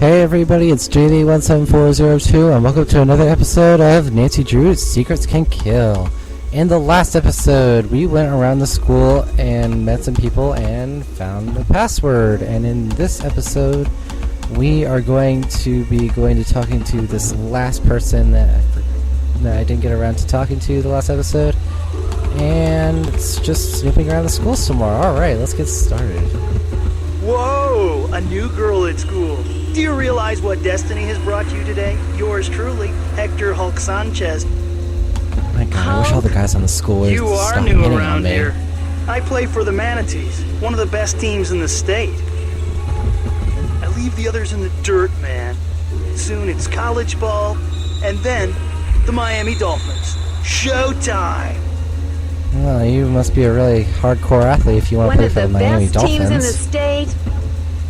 Hey everybody, it's JD17402 and welcome to another episode of Nancy Drew's Secrets Can Kill. In the last episode, we went around the school and met some people and found the password. And in this episode, we are going to talking to this last person that I didn't get around to talking to the last episode. And it's just snooping around the school some more. Alright, let's get started. Whoa! A new girl at school. Do you realize what destiny has brought you today? Yours truly, Hector Hulk Sanchez. My god, I wish all the guys on the school would You are stop new hitting on around me. here. I play for the Manatees, one of the best teams in the state. I leave the others in the dirt, man. Soon it's college ball, and then the Miami Dolphins. Showtime! Well, you must be a really hardcore athlete if you want to play for the Miami One of the Dolphins. best teams in the state.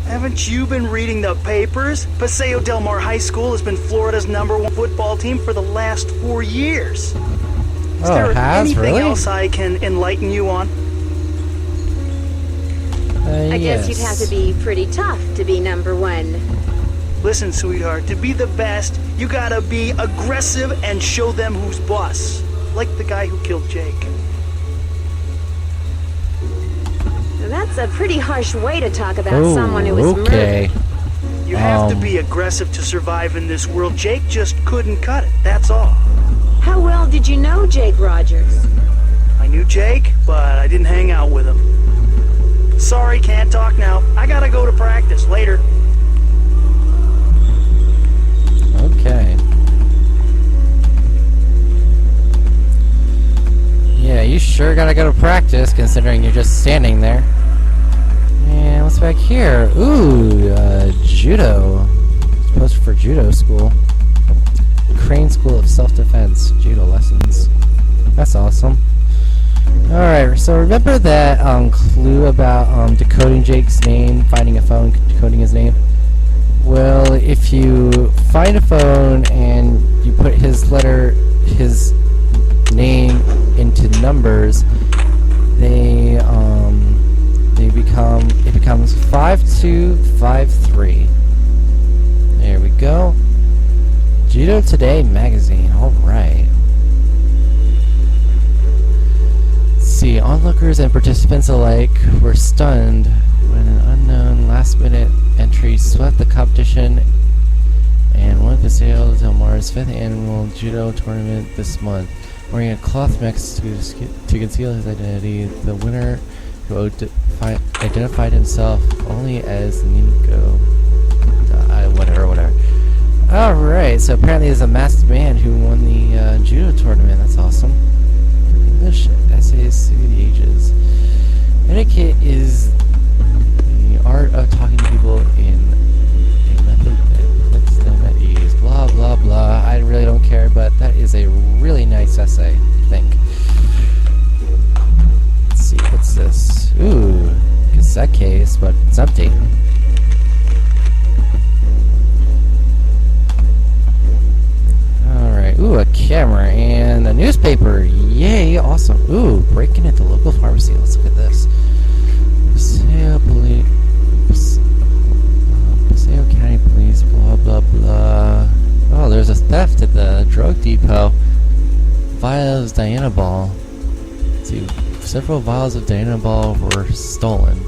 Haven't you been reading the papers? Paseo Del Mar High School has been Florida's #1 football team for the last 4 years. Is Oh, there it has? anything Really? else I can enlighten you on? I yes. guess you'd have to be pretty tough to be #1. Listen, sweetheart, to be the best, you gotta be aggressive and show them who's boss. Like the guy who killed Jake. That's a pretty harsh way to talk about Oh, someone who was okay. murdered. You have to Um, be aggressive to survive in this world. Jake just couldn't cut it, that's all. How well did you know Jake Rogers? I knew Jake, but I didn't hang out with him. Sorry, can't talk now. I gotta go to practice. Later. Okay. Yeah, you sure gotta go to practice, considering you're just standing there. And what's back here? Ooh, judo. It's posted for judo school. Crane School of Self-Defense judo lessons. That's awesome. Alright, so remember that clue about decoding Jake's name, finding a phone, decoding his name? Well, if you find a phone and you put his name into numbers, it becomes 5253. There we go. Judo Today magazine. All right. Let's see, onlookers and participants alike were stunned when an unknown last-minute entry swept the competition and won Paseo Del Mar's 5th annual judo tournament this month. Wearing a cloth mix to conceal his identity, the winner, who identified himself only as Nico, whatever. Alright, so apparently there's a masked man who won the judo tournament. That's awesome. English essays through the ages. Etiquette is the art of talking to people in a method that puts them at ease. Blah, blah, blah. I really don't care, but that is a really nice essay, I think. Let's see, what's this? Ooh, cassette case, but it's empty. Alright, ooh, a camera and a newspaper. Yay, awesome. Ooh, breaking at the local pharmacy. Let's look at this. Paseo County Police, blah, blah, blah. Oh, there's a theft at the drug depot. Vials of Dianabol. Let's see, several vials of Dianabol were stolen.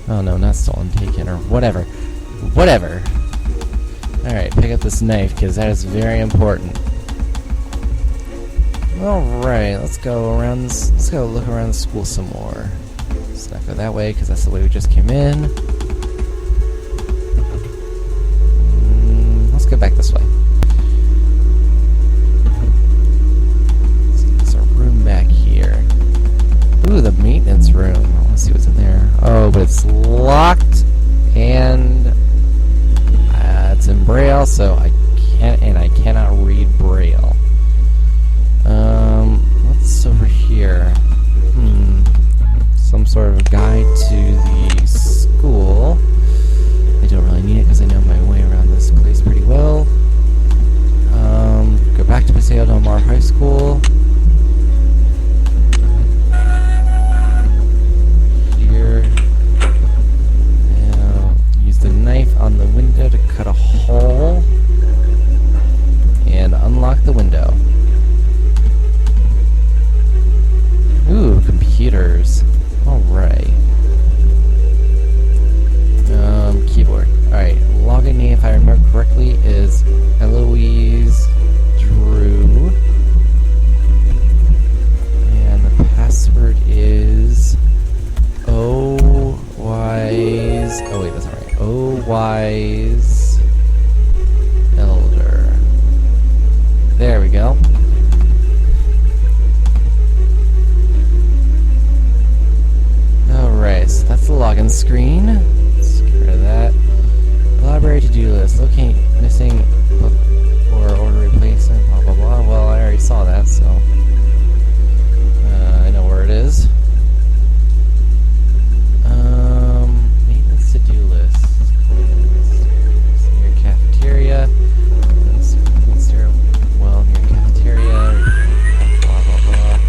Oh no, not stolen, taken, or whatever. Whatever. Alright, pick up this knife, because that is very important. Alright, let's go look around the school some more. Let's not go that way, because that's the way we just came in. Let's go back this way. Let's see, there's a room back here. Ooh, the maintenance room. I want to see what's in there. Oh, but it's locked, and it's in Braille, so I cannot read Braille. What's over here? Some sort of guide to the school. Oh wait, that's not right. Oh, wise elder. There we go. Alright, so that's the login screen. Let's get rid of that. Library to-do list. Locate missing book or order replacement, blah blah blah. Well, I already saw that, so I know where it is. Maintenance to-do list. Near cafeteria. Well, near cafeteria. Blah blah blah.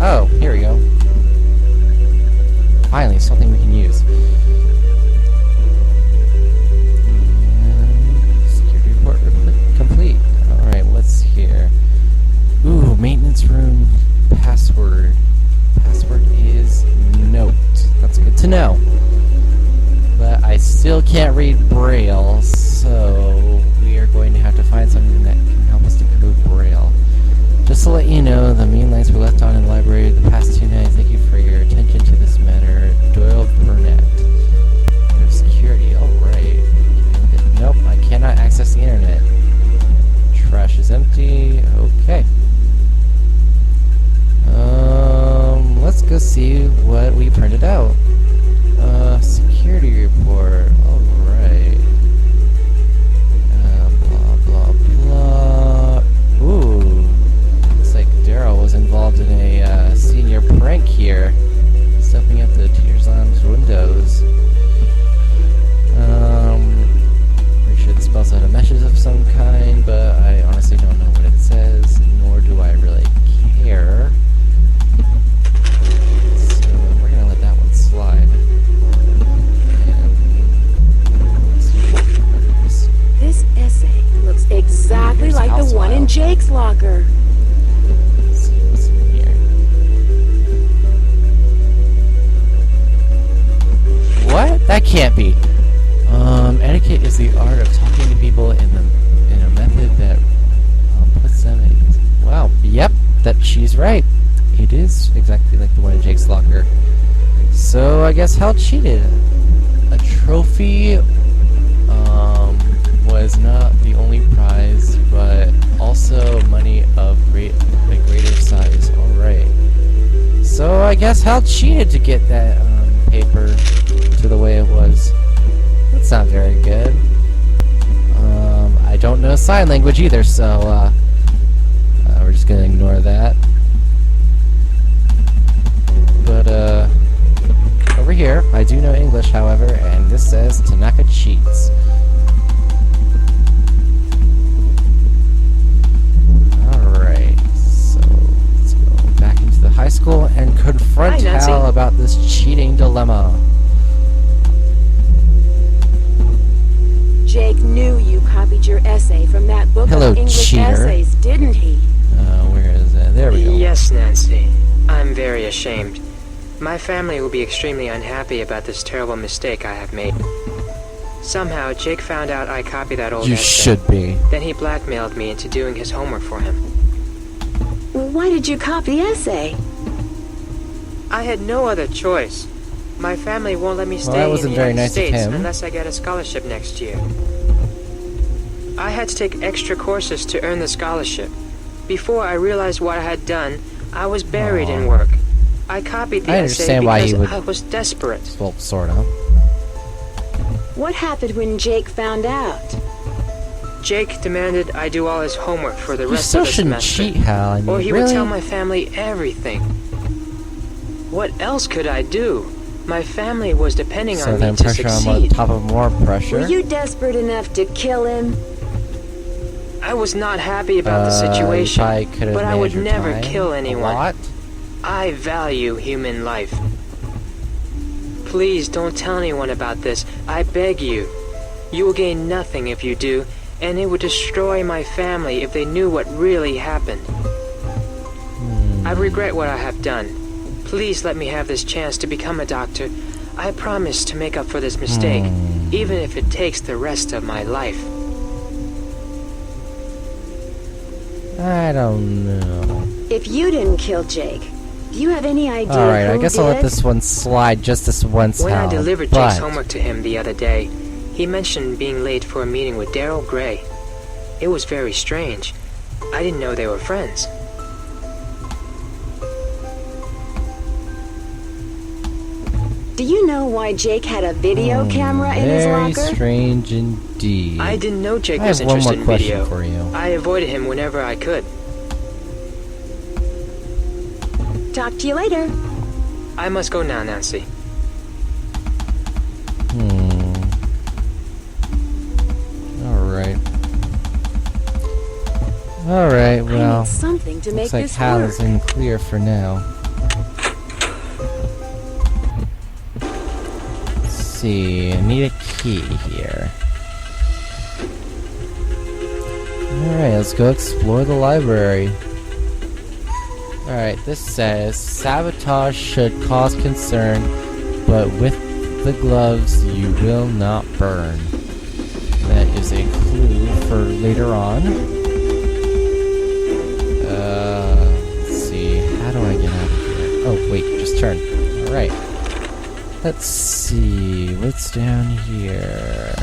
Oh, here we go. Finally, something we can use. And security report complete. Alright, what's here? Ooh, maintenance room password. Password is note. That's good to know. But I still can't read Braille, so we are going to have to find something that can help us decode Braille. Just to let you know, the main lights were left on in the library the past 2 nights. Thank you for your attention to this matter. Doyle Burnett. Security, alright. Nope, I cannot access the internet. Trash is empty. Okay. Let's go see what we printed out. Security report. Alright. Blah, blah, blah. Ooh. Looks like Daryl was involved in a senior prank here. Stepping up the Teeter's Lounge windows. Pretty sure this spells out a message of some kind, but I honestly don't know what it says, nor do I really care. So we're gonna let that one slide. This essay looks exactly Here's like the house one in file. Jake's locker. Let's see what's in here. What? That can't be. Etiquette is the art of talking to people in a method that puts them at ease. Wow. Yep. That she's right. It is exactly like the one in Jake's locker. So I guess Hal cheated. A trophy was not the only prize, but also money of a greater size. Alright. So I guess Hal cheated to get that paper to the way it was. That's not very good. I don't know sign language either, so we're just gonna ignore that. But over here, I do know English, however, and this says Tanaka cheats. Alright, so let's go back into the high school and confront Hi, Nancy. Hal about this cheating dilemma. Jake knew you copied your essay from that book Hello, of English cheater. essays, didn't he? Where is it? There we go. Yes, Nancy. I'm very ashamed. My family will be extremely unhappy about this terrible mistake I have made. Somehow, Jake found out I copied that old You essay. should be. Then he blackmailed me into doing his homework for him. Well, why did you copy the essay? I had no other choice. My family won't let me Well, stay that in the wasn't very United nice of States him. unless I get a scholarship next year. I had to take extra courses to earn the scholarship. Before I realized what I had done, I was buried in Aw. work. I copied the I essay understand why he because would- I was desperate. Well, sorta. What happened when Jake found out? Jake demanded I do all his homework for the You rest still of the shouldn't semester. cheat, Hal. I mean, Or he really? would tell my family everything. What else could I do? My family was depending So on me then to pressure on succeed. top of more pressure. Were you desperate enough to kill him? I was not happy about the You situation, probably could have but I would managed your never time kill a anyone. lot. I value human life. Please don't tell anyone about this. I beg you. You will gain nothing if you do, and it would destroy my family if they knew what really happened. I regret what I have done. Please let me have this chance to become a doctor. I promise to make up for this mistake, even if it takes the rest of my life. I don't know. If you didn't kill Jake, Do you have any idea Alright, who I guess did I'll let it? this one slide just this once When now. I delivered but Jake's homework to him the other day, he mentioned being late for a meeting with Daryl Gray. It was very strange. I didn't know they were friends. Do you know why Jake had a video camera in his Very locker? strange indeed. I didn't know Jake I was have one interested more in question video. for you. I avoided him whenever I could. Talk to you later. I must go now, Nancy. Alright. Alright, I well, need something to make looks like this Hal work. is in clear for now. Let's see, I need a key here. Alright, let's go explore the library. Alright, this says, sabotage should cause concern, but with the gloves you will not burn. That is a clue for later on. Let's see, how do I get out of here? Oh, wait, just turn. Alright. Let's see, what's down here?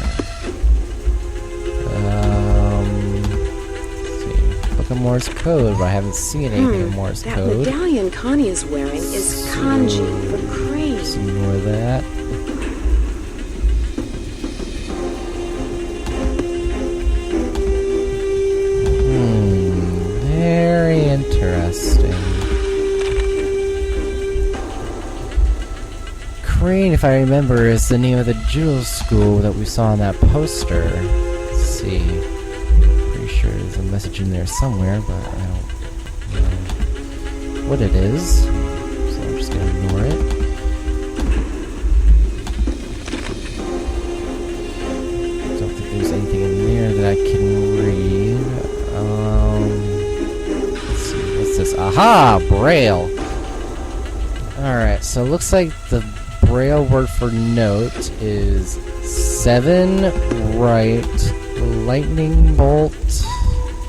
Let's see, Book of Morse code, but I haven't seen anything in Morse That code. medallion Connie is wearing is kanji for crane. Just ignore that. Very interesting. Crane, if I remember, is the name of the judo school that we saw on that poster. Let's see. Pretty sure there's a message in there somewhere, but I don't know what it is. So I'm just gonna ignore it. Don't think there's anything in there that I can read. Let's see, what's this? Aha! Braille! Alright, so it looks like the Braille word for note is 7 right, lightning bolt,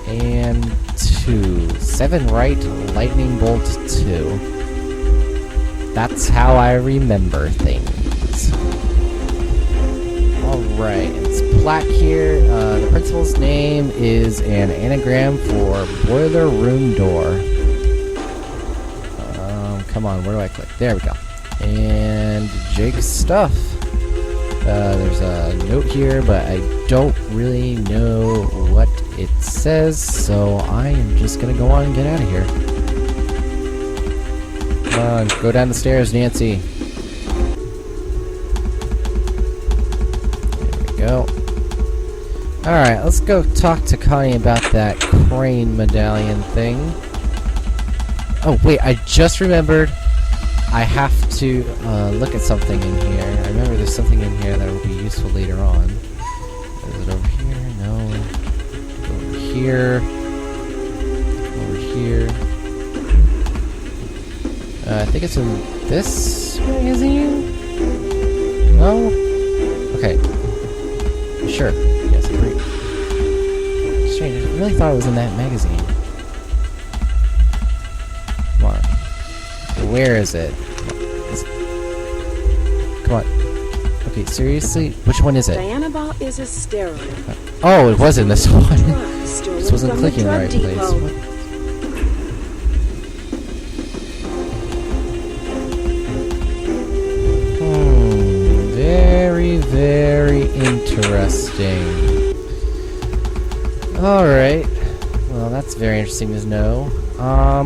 and 2. 7 right, lightning bolt, 2. That's how I remember things. Alright, it's black here. The principal's name is an anagram for boiler room door. Come on, where do I click? There we go. And Jake's stuff. There's a note here, but I don't really know what it says, so I am just gonna go on and get out of here. Come on, go down the stairs, Nancy. There we go. Alright, let's go talk to Connie about that crane medallion thing. Oh, wait, I just remembered I have to look at something in here. I remember there's something in here that will be useful later on. Is it over here? No. Over here. Over here. I think it's in this magazine? No? Okay. Sure. Yes, great. Strange, I really thought it was in that magazine. Come on. Where is it? Come on. Okay, seriously? Which one is it? Dianabol is a steroid. Oh, it was in this one. Drugs stolen This wasn't from clicking the the drug right depot. place. What? Very, very interesting. Alright. Well, that's very interesting to know.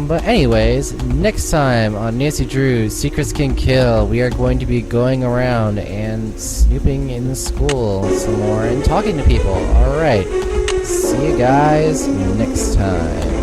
But anyways, next time on Nancy Drew's Secrets Can Kill, we are going to be going around and snooping in the school some more and talking to people. Alright. See you guys next time.